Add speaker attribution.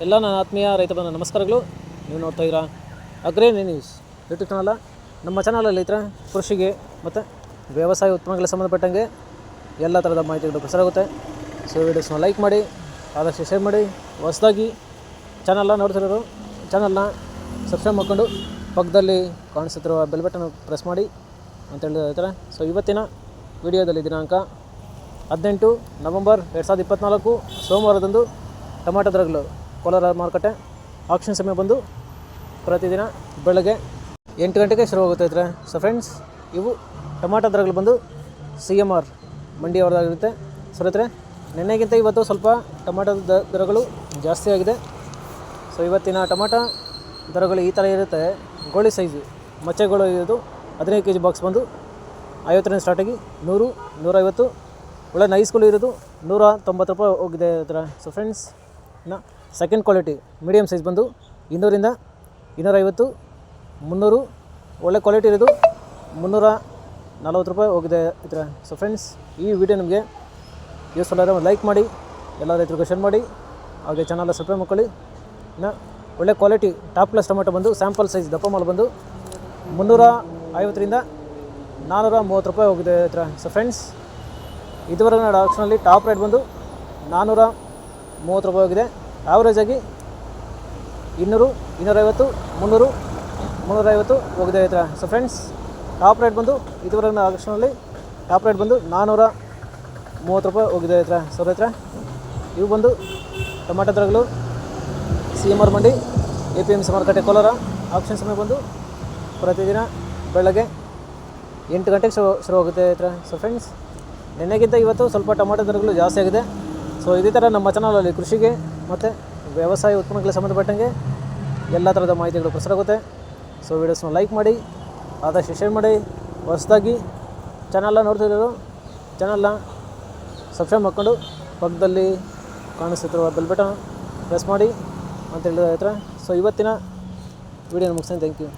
Speaker 1: ಎಲ್ಲ ನನ್ನ ಆತ್ಮೀಯ ರೈತ ಬಂದ ನಮಸ್ಕಾರಗಳು. ನೀವು ನೋಡ್ತಾ ಇದ್ದೀರಾ ಅಗ್ರೇನಿ ನ್ಯೂಸ್ ಯೂಟ್ಯೂಬ್ ಚಾನಲ್. ನಮ್ಮ ಚಾನಲಲ್ಲಿ ರೈತರ ಕೃಷಿಗೆ ಮತ್ತು ವ್ಯವಸಾಯ ಉತ್ಪನ್ನಗಳಿಗೆ ಸಂಬಂಧಪಟ್ಟಂಗೆ ಎಲ್ಲ ಥರದ ಮಾಹಿತಿಗಳು ಪ್ರಸಾರ ಆಗುತ್ತೆ. ಸೊ ವಿಡಿಯೋಸ್ನ ಲೈಕ್ ಮಾಡಿ, ಆದಷ್ಟು ಶೇರ್ ಮಾಡಿ. ಹೊಸದಾಗಿ ಚಾನಲ್ನ ನೋಡ್ತಿರೋರು ಚಾನಲ್ನ ಸಬ್ಸ್ಕ್ರೈಬ್ ಮಾಡ್ಕೊಂಡು ಪಕ್ಕದಲ್ಲಿ ಕಾಣಿಸುತ್ತಿರುವ ಬೆಲ್ ಬಟನ್ ಪ್ರೆಸ್ ಮಾಡಿ ಅಂತ ಹೇಳ್ತಾರೆ. ಸೊ ಇವತ್ತಿನ ವಿಡಿಯೋದಲ್ಲಿ ದಿನಾಂಕ 18 ನವೆಂಬರ್ 2024 ಸೋಮವಾರದಂದು ಟೊಮಾಟೊ ದರಗಳು ಕೋಲಾರ ಮಾರುಕಟ್ಟೆ ಆಕ್ಷನ್ ಸಮಯ ಬಂದು ಪ್ರತಿದಿನ ಬೆಳಗ್ಗೆ 8 ಗಂಟೆಗೆ ಶುರುವಾಗುತ್ತೈತೆ. ಸೊ ಫ್ರೆಂಡ್ಸ್, ಇವು ಟೊಮಾಟೊ ದರಗಳು ಬಂದು CMR ಮಂಡಿಯವರದಾಗಿರುತ್ತೆ. ಸೊ ರೈತರೆ, ನಿನ್ನೆಗಿಂತ ಇವತ್ತು ಸ್ವಲ್ಪ ಟೊಮಾಟೊ ದರಗಳು ಜಾಸ್ತಿ ಆಗಿದೆ. ಸೊ ಇವತ್ತಿನ ಟೊಮಾಟೊ ದರಗಳು ಈ ಥರ ಇರುತ್ತೆ. ಗೋಳಿ ಸೈಜು ಮಚ್ಚೆಗಳು ಇರೋದು 15 kg ಬಾಕ್ಸ್ ಬಂದು 50ರಿಂದ ಸ್ಟಾರ್ಟಾಗಿ 100, 150. ಒಳ್ಳೆ ನೈಸ್ಗಳು ಇರೋದು 190 ರೂಪಾಯಿ ಹೋಗಿದೆ ಹತ್ರ. ಸೊ ಫ್ರೆಂಡ್ಸ್, ಇನ್ನು ಸೆಕೆಂಡ್ ಕ್ವಾಲಿಟಿ ಮೀಡಿಯಮ್ ಸೈಜ್ ಬಂದು 200ರಿಂದ 250, 300. ಒಳ್ಳೆ ಕ್ವಾಲಿಟಿ ಇರೋದು 340 ರೂಪಾಯಿ ಹೋಗಿದೆ ಹತ್ರ. ಸೊ ಫ್ರೆಂಡ್ಸ್, ಈ ವಿಡಿಯೋ ನಿಮಗೆ ಯೂಸ್ಫುಲ್ ಆದರೆ ಒಂದು ಲೈಕ್ ಮಾಡಿ, ಎಲ್ಲ ರೈತರಿಗೂ ಶೇರ್ ಮಾಡಿ, ಹಾಗೆ ಚಾನಲ್ ಸಬ್ಸ್ಕ್ರೈಬ್ ಮಾಡ್ಕೊಳ್ಳಿ. ಇನ್ನು ಒಳ್ಳೆ ಕ್ವಾಲಿಟಿ ಟಾಪ್ ಕ್ಲಾಸ್ ಟೊಮೆಟೊ ಬಂದು ಸ್ಯಾಂಪಲ್ ಸೈಜ್ ದಪ್ಪ ಮಾಲ್ ಬಂದು 350ರಿಂದ 430 ರೂಪಾಯಿ ಹೋಗಿದೆ ಹತ್ರ. ಸೊ ಫ್ರೆಂಡ್ಸ್, ಇದುವರೆಗೆ ನಾನು ಆಕ್ಷನಲ್ಲಿ ಟಾಪ್ ರೇಟ್ ಬಂದು 430 ರೂಪಾಯಿ ಹೋಗಿದೆ. ಆವ್ರೇಜ್ ಆಗಿ 200, 250, 300, 350 ಹೋಗಿದೆ ಹತ್ರ. ಸೊ ಫ್ರೆಂಡ್ಸ್, ಟಾಪ್ ರೇಟ್ ಬಂದು ಇದುವರೆಗೆ ಆಕ್ಷನಲ್ಲಿ ಟಾಪ್ ರೇಟ್ ಬಂದು 430 ರೂಪಾಯಿ ಹೋಗಿದೆ ಹತ್ರ. ಸೊ ರೈತರ, ಇವು ಬಂದು ಟೊಮಾಟೊ ದರಗಳು CMR ಮಂಡಿ APMC ಮಾರುಕಟ್ಟೆ ಕೋಲಾರ ಆಕ್ಷನ್ ಸಮಯ ಬಂದು ಪ್ರತಿದಿನ ಬೆಳಗ್ಗೆ 8 ಗಂಟೆಗೆ ಶುರುವಾಗುತ್ತೆ ಹತ್ರ. ಸೊ ಫ್ರೆಂಡ್ಸ್, ನಿನ್ನೆಗಿಂತ ಇವತ್ತು ಸ್ವಲ್ಪ ಟೊಮಾಟೊ ದರಗಳು ಜಾಸ್ತಿ ಆಗಿದೆ. ಸೊ ಇದೇ ಥರ ನಮ್ಮ ಚಾನಲಲ್ಲಿ ಕೃಷಿಗೆ ಮತ್ತು ವ್ಯವಸಾಯ ಉತ್ಪನ್ನಗಳಿಗೆ ಸಂಬಂಧಪಟ್ಟಂಗೆ ಎಲ್ಲ ಥರದ ಮಾಹಿತಿಗಳು ಪ್ರಸಾರ ಆಗುತ್ತೆ. ಸೊ ವಿಡಿಯೋಸ್ನ ಲೈಕ್ ಮಾಡಿ, ಆದಷ್ಟು ಶೇರ್ ಮಾಡಿ. ಹೊಸದಾಗಿ ಚಾನಲ್ನ ನೋಡ್ತಿರೋರು ಚಾನಲ್ನ ಸಬ್ಸ್ಕ್ರೈಬ್ ಮಾಡ್ಕೊಂಡು ಪಕ್ಕದಲ್ಲಿ ಕಾಣಿಸುತ್ತಿರುವ ಬೆಲ್ ಬಟನ್ ಪ್ರೆಸ್ ಮಾಡಿ ಅಂತ ಹೇಳಿದ ಹತ್ರ. ಸೊ ಇವತ್ತಿನ ವಿಡಿಯೋನ ಮುಗಿಸ್ತೀನಿ. Thank you.